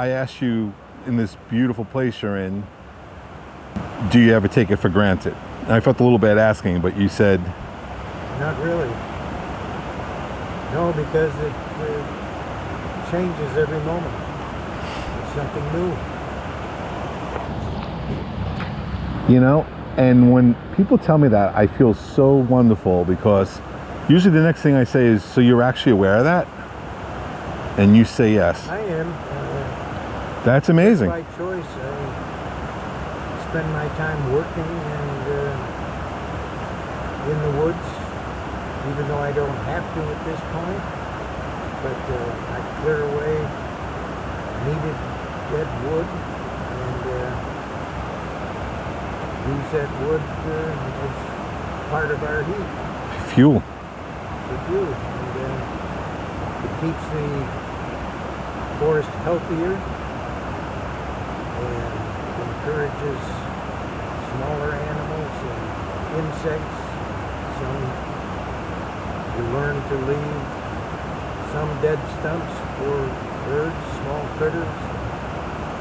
I asked you, in this beautiful place you're in, do you ever take it for granted? And I felt a little bad asking, but you said... Not really. No, because it changes every moment. It's something new. You know, and when people tell me that, I feel so wonderful, because usually the next thing I say is, so you're actually aware of that? And you say yes. I am. That's amazing. By choice. I spend my time working and in the woods, even though I don't have to at this point. But I clear away needed dead wood and use that wood as part of our heat. Fuel. For fuel. And it keeps the forest healthier and encourages smaller animals and insects. You learn to leave some dead stumps for birds, small critters,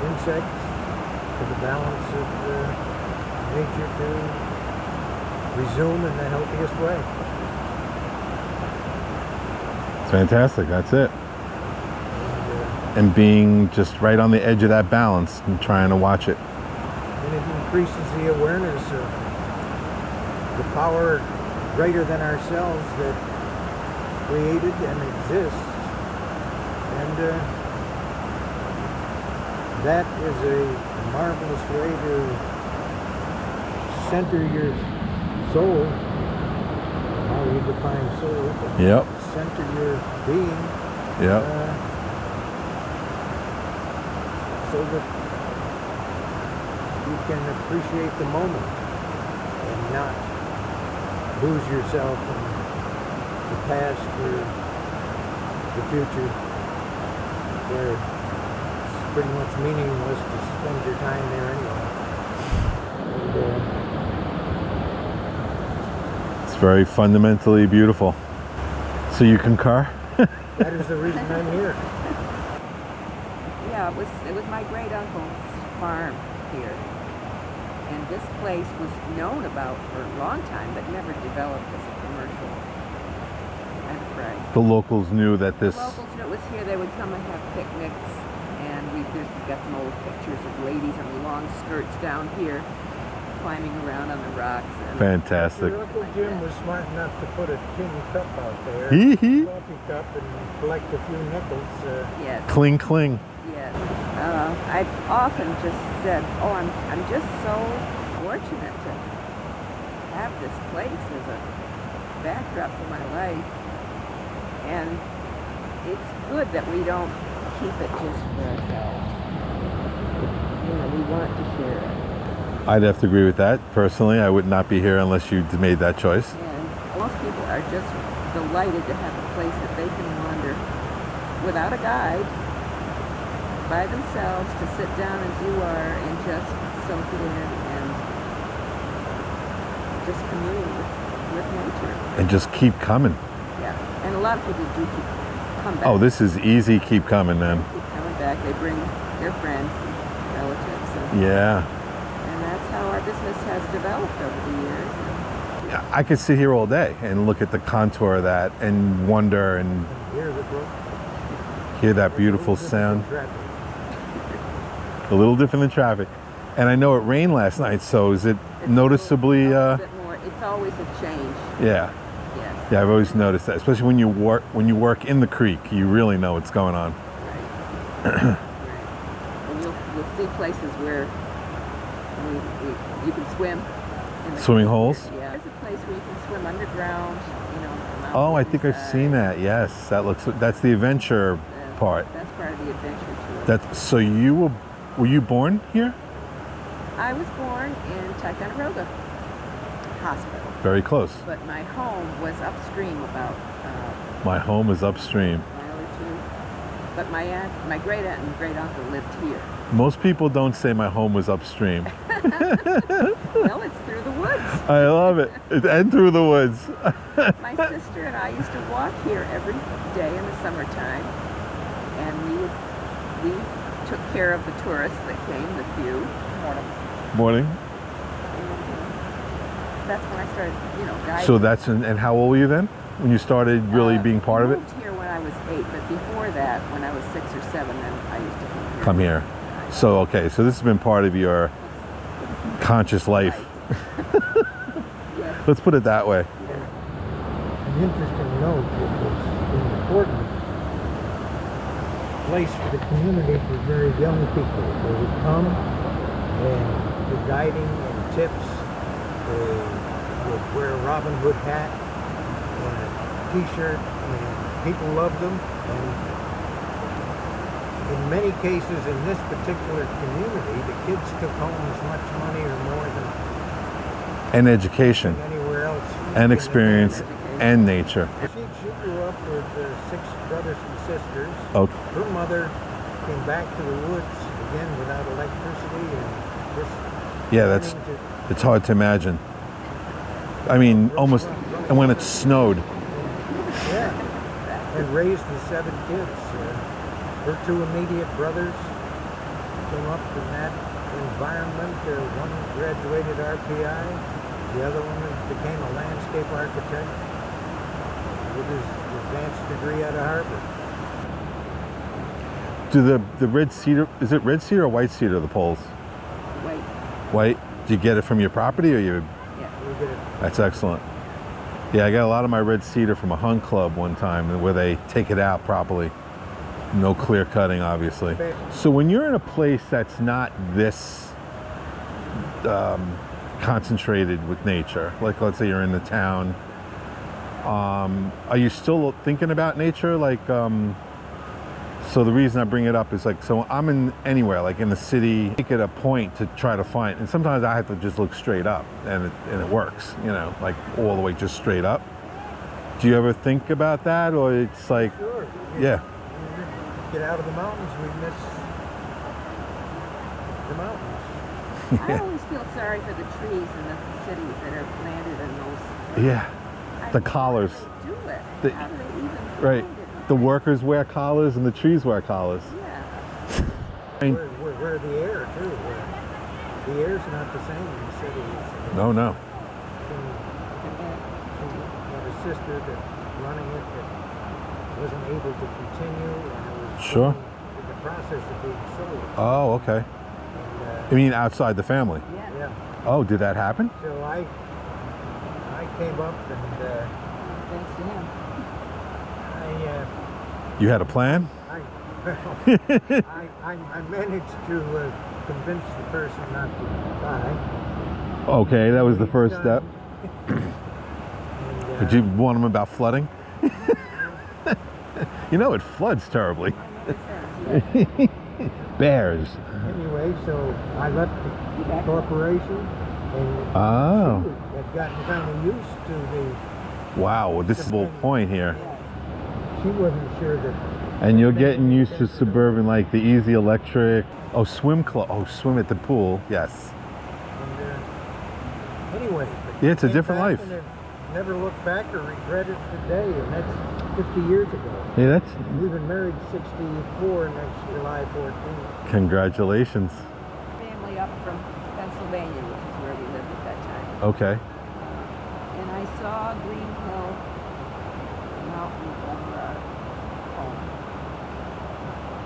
insects, for the balance of nature to resume in the healthiest way. It's fantastic, that's it. And being just right on the edge of that balance and trying to watch it. And it increases the awareness of the power greater than ourselves that created and exists. And that is a marvelous way to center your soul. How you define soul? Yep. Center your being. Yep. So that you can appreciate the moment and not lose yourself in the past or the future, where it's pretty much meaningless to spend your time there anyway. And, it's very fundamentally beautiful. So you concur? that is the reason I'm here. Yeah, it was my great uncle's farm here. And this place was known about for a long time, but never developed as a commercial enterprise. The locals knew that this... The locals knew it was here. They would come and have picnics, and we've got some old pictures of ladies in long skirts down here, climbing around on the rocks. And fantastic. Your Uncle Jim was smart enough to put a tin cup out there, Hee-hee. coffee cup, and collect a few nickels. Yes. Cling, cling. Yes. I've often just said, oh, I'm just so fortunate to have this place as a backdrop for my life. And it's good that we don't keep it just for ourselves. You know, we want to share it. I'd have to agree with that. Personally, I would not be here unless you made that choice. And most people are just delighted to have a place that they can wander without a guide, by themselves, to sit down as you are and just soak it in and just commune with nature. And just keep coming. Yeah, and a lot of people do come back. Oh, this is easy. Keep coming, man. Keep coming back. They bring their friends and relatives. And, yeah. And that's how our business has developed over the years. Yeah, I could sit here all day and look at the contour of that and wonder and hear that beautiful sound. A little different than traffic. And I know it rained last night, so is it noticeably... A bit more. It's always a change. Yeah. Yes. Yeah, I've always noticed that, especially when you work in the creek, you really know what's going on. Right. Right. And you'll see places where you can swim. In the Swimming holes? Yeah. There's a place where you can swim underground, you know. Oh, I think I've seen that. Yes, that's the adventure part. That's part of the adventure tour. So you were you born here? I was born in Ticonderoga Hospital. Very close. But my home was upstream about my home is upstream. a mile or two. But my great aunt and great uncle lived here. Most people don't say my home was upstream. Well, it's through the woods. I love it. And through the woods. My sister and I used to walk here every day in the summertime, and we took care of the tourists that came, the few. Morning. That's when I started, guiding. So that's, and how old were you then? When you started really being part of it? I moved here when I was 8, but before that, when I was 6 or 7, then I used to Come here. So, okay, so this has been part of your conscious life. Yes. Let's put it that way. An interesting note, it was an important place for the community for very young people. They would come and do guiding and tips. They would wear a Robin Hood hat and a t-shirt, and people loved them. And in many cases in this particular community, the kids took home as much money or more than education. Anywhere else. And experience and nature. She grew up with 6 brothers and sisters. Okay. Her mother came back to the woods again without electricity and just Yeah, it's hard to imagine. I mean, almost, and when it snowed. Yeah, and raised the 7 kids. Her 2 immediate brothers came up in that environment. One graduated RPI, the other one became a landscape architect with his advanced degree out of Harvard. Do the red cedar, is it red cedar or white cedar, the poles? Wait. White? Do you get it from your property or you? Yeah. We did it. That's excellent. Yeah, I got a lot of my red cedar from a hunt club one time where they take it out properly. No clear cutting, obviously. So when you're in a place that's not this concentrated with nature, like let's say you're in the town, are you still thinking about nature? Like, so the reason I bring it up is like, so I'm in anywhere, like in the city, make it a point to try to find, and sometimes I have to just look straight up and it works, like all the way just straight up. Do you ever think about that, or it's like, Sure. yeah. Get out of the mountains, we miss the mountains. I always feel sorry for the trees in the cities that are planted in those. Yeah, the collars. How do they do it? The- How do they even Right. find it? The workers wear collars and the trees wear collars. Yeah. We're the air too. The air's not the same in the cities. No, no. She had a sister that running it that wasn't able to continue, and it was Sure. in the process of being sold. Oh, okay. And, You mean outside the family? Yeah. yeah. Oh, did that happen? So I came up and Thanks to him. You had a plan? I managed to convince the person not to buy. Okay, that was the first step. And, Did you warn them about flooding? It floods terribly. Bears. Anyway, so I left the corporation, and Oh. she had gotten kind of used to the. Wow, this is the whole point here. She wasn't sure that. And you're getting used to suburban, like the easy electric. Oh, swim club. Oh, swim at the pool. Yes. And, anyway. Yeah, it's a came different back life. and I've never looked back or regretted today, and that's 50 years ago. Yeah, that's. We've been married 64 next July 14th. Congratulations. Family up from Pennsylvania, which is where we lived at that time. Okay. And I saw Green Hill Mountain over our home.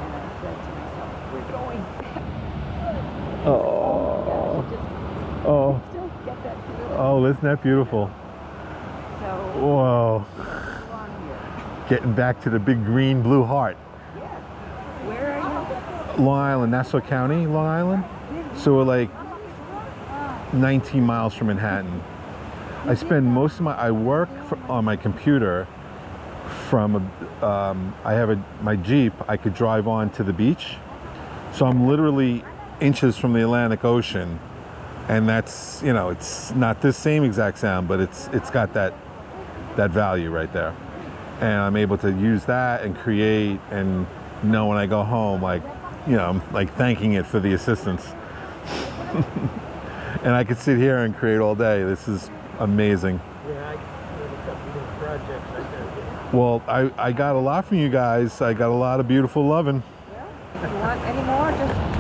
And I said to myself, we're going back. Oh. Gosh, Oh. I still get that feeling. Oh, isn't that beautiful? So, Whoa. along here. Getting back to the big green blue heart. Yes. Where are you? Long Island, Nassau County, Long Island. So we're like 19 miles from Manhattan. I spend most of I work on my computer from, I have my Jeep, I could drive on to the beach. So I'm literally inches from the Atlantic Ocean. And that's, it's not the same exact sound, but it's got that value right there. And I'm able to use that and create and know when I go home, like, I'm like thanking it for the assistance. And I could sit here and create all day. This is amazing. Yeah, I have a couple of projects I gotta get. Well, I got a lot from you guys. I got a lot of beautiful loving. You want any more? just